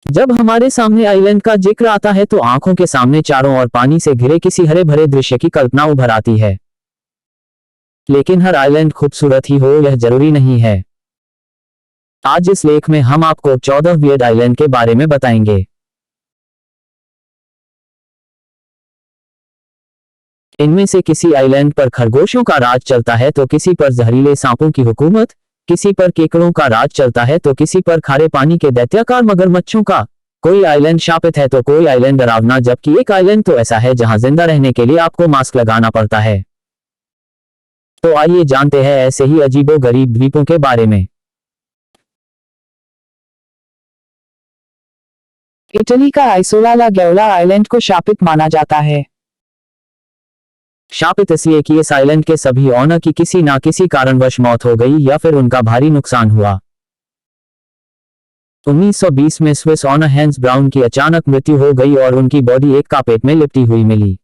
जब हमारे सामने आइलैंड का जिक्र आता है तो आंखों के सामने चारों ओर पानी से घिरे किसी हरे भरे दृश्य की कल्पना उभर आती है। लेकिन हर आइलैंड खूबसूरत ही हो यह जरूरी नहीं है। आज इस लेख में हम आपको 14 वियर्ड आइलैंड के बारे में बताएंगे। इनमें से किसी आइलैंड पर खरगोशों का राज चलता है तो किसी पर जहरीले सांपों की हुकूमत, किसी पर केकड़ों का राज चलता है तो किसी पर खारे पानी के दैत्याकार मगरमच्छों का। कोई आइलैंड शापित है तो कोई आइलैंड डरावना, जबकि एक आइलैंड तो ऐसा है जहां जिंदा रहने के लिए आपको मास्क लगाना पड़ता है। तो आइए जानते हैं ऐसे ही अजीबोगरीब द्वीपों के बारे में। इटली का आइसोला ला गैओला आइलैंड को शापित माना जाता है। शापित इसलिए कि इस आइलैंड के सभी ओनर की किसी ना किसी कारणवश मौत हो गई या फिर उनका भारी नुकसान हुआ। 1920 में स्विस ओनर हैंस ब्राउन की अचानक मृत्यु हो गई और उनकी बॉडी एक कारपेट में लिपटी हुई मिली।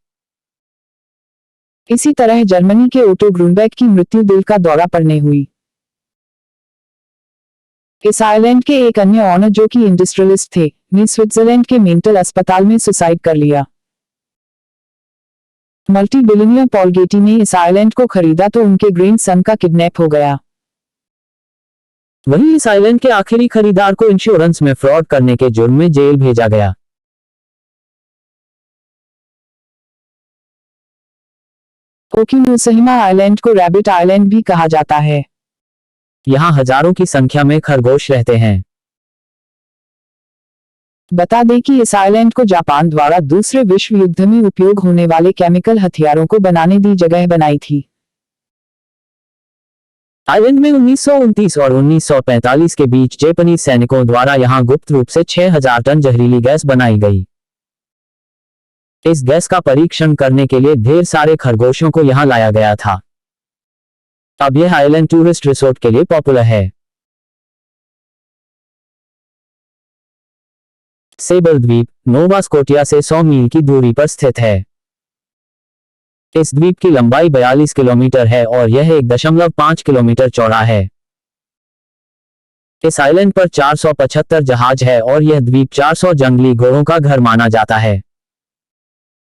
इसी तरह जर्मनी के ओटो ग्रूनबेक की मृत्यु दिल का दौरा पड़ने हुई। इस आइलैंड के एक अन्य ओनर जो कि इंडस्ट्रियलिस्ट थे, ने स्विट्जरलैंड के मेंटल अस्पताल में सुसाइड कर लिया। मल्टी बिलियनियर पॉल गेटी ने इस आइलैंड को खरीदा तो उनके ग्रैंडसन का किडनैप हो गया। वहीं इस आइलैंड के आखिरी खरीदार को इंश्योरेंस में फ्रॉड करने के जुर्म में जेल भेजा गया। ओकिनोसहिमा आइलैंड को रैबिट आइलैंड भी कहा जाता है। यहाँ हजारों की संख्या में खरगोश रहते हैं। बता दें कि इस आइलैंड को जापान द्वारा दूसरे विश्व युद्ध में उपयोग होने वाले केमिकल हथियारों को बनाने दी जगह बनाई थी। आइलैंड में 1929 और 1945 के बीच जापानी सैनिकों द्वारा यहां गुप्त रूप से 6000 टन जहरीली गैस बनाई गई। इस गैस का परीक्षण करने के लिए ढेर सारे खरगोशों को यहां लाया गया था। अब यह आइलैंड टूरिस्ट रिसोर्ट के लिए पॉपुलर है। सेबल द्वीप नोवा स्कोटिया से 100 मील की दूरी पर स्थित है। इस द्वीप की लंबाई 42 किलोमीटर है और यह 1.5 किलोमीटर चौड़ा है। इस आइलैंड पर 475 जहाज है और यह द्वीप 400 जंगली घोड़ों का घर माना जाता है।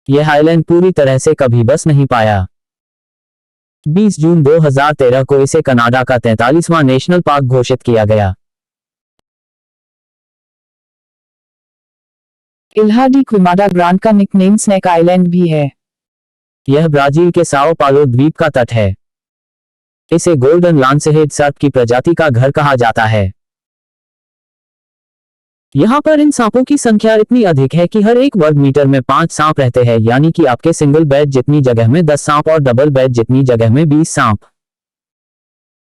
यह आइलैंड पूरी तरह से कभी बस नहीं पाया। 20 जून 2013 को इसे कनाडा का 43वां नेशनल पार्क घोषित किया गया। इल्हा डी क्विमाडा ग्रांड का निकनेम स्नैक आइलैंड भी है। यह ब्राजील के साओ पालो द्वीप का तट है। इसे गोल्डन लांसेहेड सर्प की प्रजाति का घर कहा जाता है। यहाँ पर इन सांपों की संख्या इतनी अधिक है कि हर 1 वर्ग मीटर में 5 सांप रहते हैं, यानी कि आपके सिंगल बेड जितनी जगह में 10 सांप और डबल बेड जितनी जगह में 20 सांप।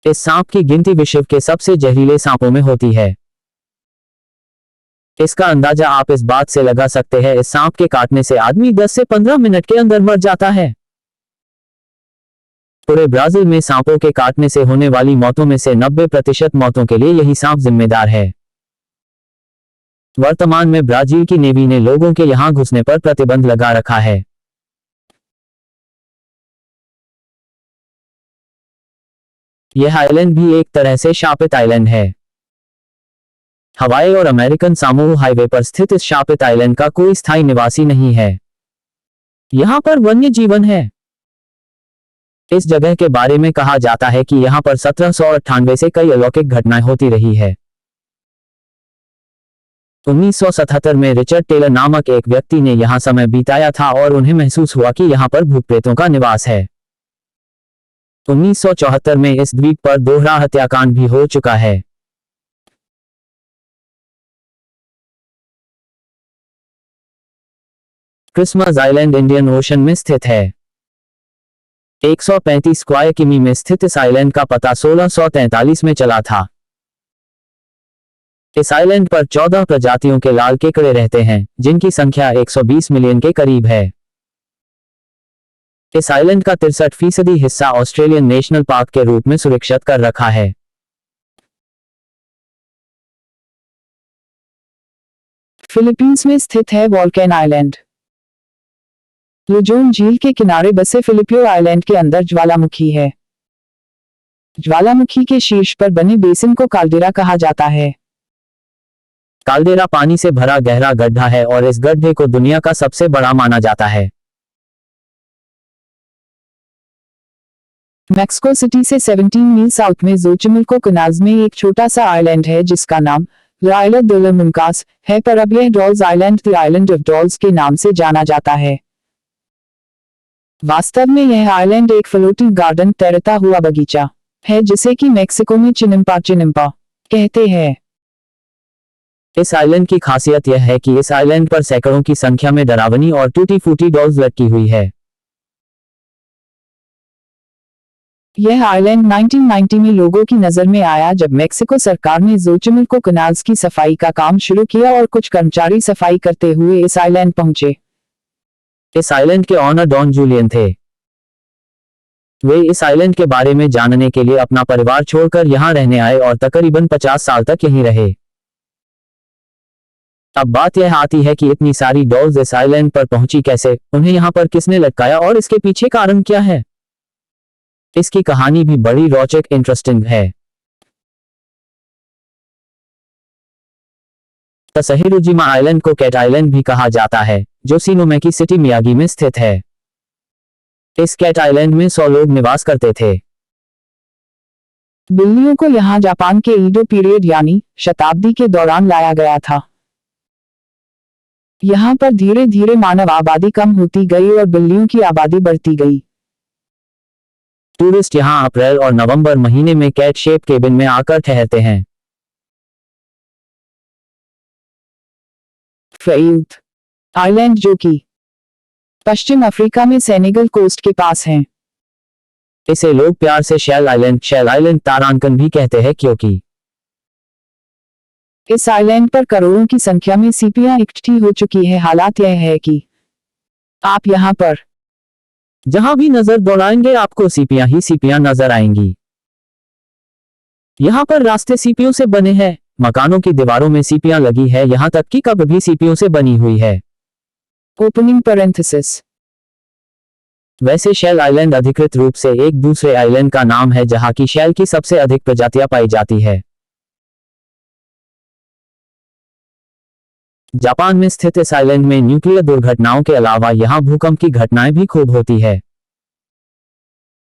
इस सांप की गिनती विश्व के सबसे जहरीले सांपों में होती है। इसका अंदाजा आप इस बात से लगा सकते हैं, इस सांप के काटने से आदमी 10 से 15 मिनट के अंदर मर जाता है। पूरे ब्राजील में सांपों के काटने से होने वाली मौतों में से 90% मौतों के लिए यही सांप जिम्मेदार है। वर्तमान में ब्राजील की नेवी ने लोगों के यहां घुसने पर प्रतिबंध लगा रखा है। यह आइलैंड भी एक तरह से शापित आइलैंड है। हवाई और अमेरिकन सामोआ हाईवे पर स्थित इस शापित आइलैंड का कोई स्थायी निवासी नहीं है। यहां पर वन्य जीवन है। इस जगह के बारे में कहा जाता है कि यहां पर 1798 से कई अलौकिक घटनाएं होती रही है। 1977 में रिचर्ड टेलर नामक एक व्यक्ति ने यहां समय बिताया था और उन्हें महसूस हुआ कि यहां पर भूत प्रेतों का निवास है। 1974 में इस द्वीप पर दोहरा हत्याकांड भी हो चुका है। क्रिसमस आइलैंड इंडियन ओशन में स्थित है। 135 स्क्वायर किमी में स्थित इस आइलैंड का पता 1643 में चला था। इस आइलैंड पर 14 प्रजातियों के लाल केकड़े रहते हैं, जिनकी संख्या 120 मिलियन के करीब है। इस आइलैंड का 63% हिस्सा ऑस्ट्रेलियन नेशनल पार्क के रूप में सुरक्षित कर रखा है। फिलीपींस में स्थित है वॉल्केन आइलैंड। लुजोन झील के किनारे बसे फिलिपियो आइलैंड के अंदर ज्वालामुखी है। ज्वालामुखी के शीर्ष पर बने बेसिन को काल्डेरा कहा जाता है। काल्डेरा पानी से भरा गहरा गड्ढा है और इस गड्ढे को दुनिया का सबसे बड़ा माना जाता है। मैक्सिको सिटी से 17 मील साउथ में जोचिमिल्को कनाल्स में एक छोटा सा आइलैंड है जिसका नाम ला इला de los Muncas है, पर अब यह dolls island the island of dolls के नाम से जाना जाता है। वास्तव में यह आइलैंड एक फ्लोटिंग गार्डन, तैरता हुआ बगीचा है, जिसे कि मैक्सिको में चिनिम्पा कहते हैं। इस आइलैंड की खासियत यह है कि इस आइलैंड पर सैकड़ों की संख्या में डरावनी और टूटी फूटी डॉल्स लटकी हुई है। यह आइलैंड 1990 में लोगों की नजर में आया जब मैक्सिको सरकार ने जोचिमिल्को कनाल्स की सफाई का काम शुरू किया और कुछ कर्मचारी सफाई करते हुए इस आइलैंड पहुंचे। इस आइलैंड के ऑनर डॉन जूलियन थे। वे इस आइलैंड के बारे में जानने के लिए अपना परिवार छोड़कर यहां रहने आए और तकरीबन 50 साल तक यहीं रहे। अब बात यह आती है कि इतनी सारी डॉल्स इस आइलैंड पर पहुंची कैसे, उन्हें यहां पर किसने लटकाया और इसके पीछे कारण क्या है। इसकी कहानी भी बड़ी रोचक इंटरेस्टिंग है। तसहिरुजिमा आइलैंड को कैट आइलैंड भी कहा जाता है, जो सिनोमेकी सिटी मियागी में स्थित है। इस कैट आइलैंड में 100 लोग निवास करते थे। बिल्लियों को यहाँ जापान के ईडो पीरियड यानी शताब्दी के दौरान लाया गया था। यहाँ पर धीरे धीरे मानव आबादी कम होती गई और बिल्लियों की आबादी बढ़ती गई। टूरिस्ट यहाँ अप्रैल और नवंबर महीने में कैट शेप केबिन में आकर ठहरते हैं। फ्यूथ आइलैंड, जो कि पश्चिम अफ्रीका में सेनेगल कोस्ट के पास है। इसे लोग प्यार से शेल आइलैंड तारांकन भी कहते हैं, क्योंकि इस आइलैंड पर करोड़ों की संख्या में सीपियां इकट्ठी हो चुकी है। हालात यह है कि आप यहाँ पर जहां भी नजर दौड़ाएंगे आपको सीपियां ही सीपियां नजर आएंगी। यहाँ पर रास्ते सीपियों से बने हैं, मकानों की दीवारों में सीपियां लगी है, यहाँ तक कि कब्र भी सीपियों से बनी हुई है। Opening parenthesis. वैसे शेल आइलैंड अधिकृत रूप से एक दूसरे आइलैंड का नाम है जहां की शेल की सबसे अधिक प्रजातियां पाई जाती है। जापान में स्थित इस आइलैंड में न्यूक्लियर दुर्घटनाओं के अलावा यहां भूकंप की घटनाएं भी खूब होती है।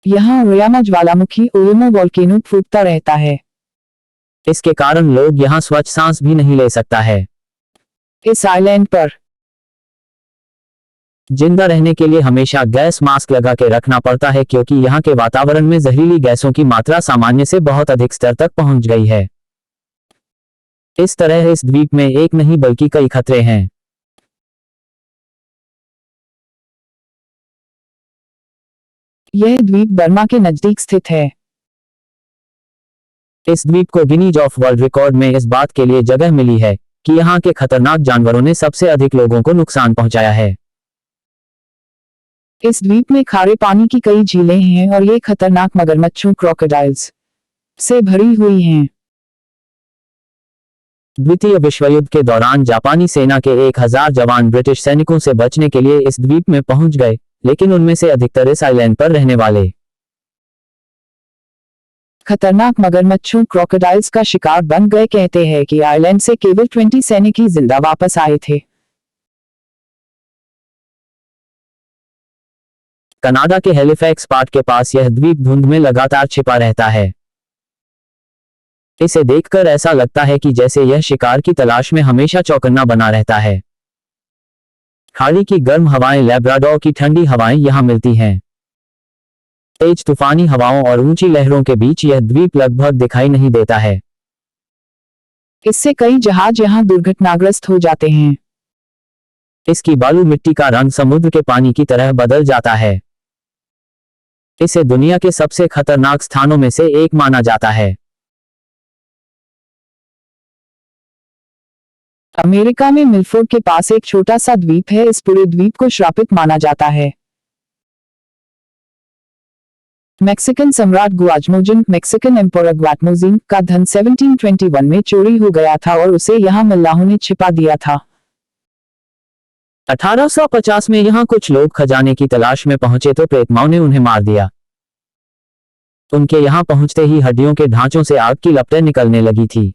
यहाँ ओयामा ज्वालामुखी ओयोमा वोल्केनो फूटता रहता है। इसके कारण लोग यहां स्वच्छ सांस भी नहीं ले सकता है। इस आइलैंड पर जिंदा रहने के लिए हमेशा गैस मास्क लगा के रखना पड़ता है, क्योंकि यहाँ के वातावरण में जहरीली गैसों की मात्रा सामान्य से बहुत अधिक स्तर तक पहुंच गई है। इस तरह इस द्वीप में एक नहीं बल्कि कई खतरे हैं। यह द्वीप बर्मा के नजदीक स्थित है। इस द्वीप को गिनीज ऑफ वर्ल्ड रिकॉर्ड में इस बात के लिए जगह मिली है कि यहाँ के खतरनाक जानवरों ने सबसे अधिक लोगों को नुकसान पहुंचाया है। इस द्वीप में खारे पानी की कई झीलें हैं और ये खतरनाक मगरमच्छों क्रोकोडाइल्स से भरी हुई हैं। द्वितीय विश्व युद्ध के दौरान जापानी सेना के 1000 जवान ब्रिटिश सैनिकों से बचने के लिए इस द्वीप में पहुंच गए, लेकिन उनमें से अधिकतर इस आइलैंड पर रहने वाले खतरनाक मगरमच्छों क्रोकोडाइल्स का शिकार बन गए। कहते हैं कि आइलैंड से केवल 20 सैनिक ही जिंदा वापस आए थे। कनाडा के हैलिफैक्स पार्ट के पास यह द्वीप धुंध में लगातार छिपा रहता है। इसे देखकर ऐसा लगता है कि जैसे यह शिकार की तलाश में हमेशा चौकन्ना बना रहता है। खाड़ी की गर्म हवाएं, लैब्राडोर की ठंडी हवाएं यहां मिलती हैं। तेज तूफानी हवाओं और ऊंची लहरों के बीच यह द्वीप लगभग दिखाई नहीं देता है। इससे कई जहाज यहां दुर्घटनाग्रस्त हो जाते हैं। इसकी बालू मिट्टी का रंग समुद्र के पानी की तरह बदल जाता है। इसे दुनिया के सबसे खतरनाक स्थानों में से एक माना जाता है। अमेरिका में मिलफोर्ड के पास एक छोटा सा द्वीप है। इस पूरे द्वीप को श्रापित माना जाता है। मैक्सिकन सम्राट गुआजमोजिन मैक्सिकन एम्पोरर ग्वाटमोजिन का धन 1721 में चोरी हो गया था और उसे यहां मल्लाहों ने छिपा दिया था। 1850 में यहां कुछ लोग खजाने की तलाश में पहुंचे तो प्रेतमाओं ने उन्हें मार दिया। उनके यहां पहुंचते ही हड्डियों के ढांचों से आग की लपटें निकलने लगी थी।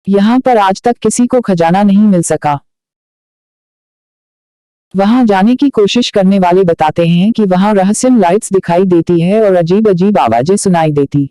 यहाँ पर आज तक किसी को खजाना नहीं मिल सका। वहां जाने की कोशिश करने वाले बताते हैं कि वहां रहस्यमय लाइट्स दिखाई देती है और अजीब अजीब आवाजें सुनाई देती।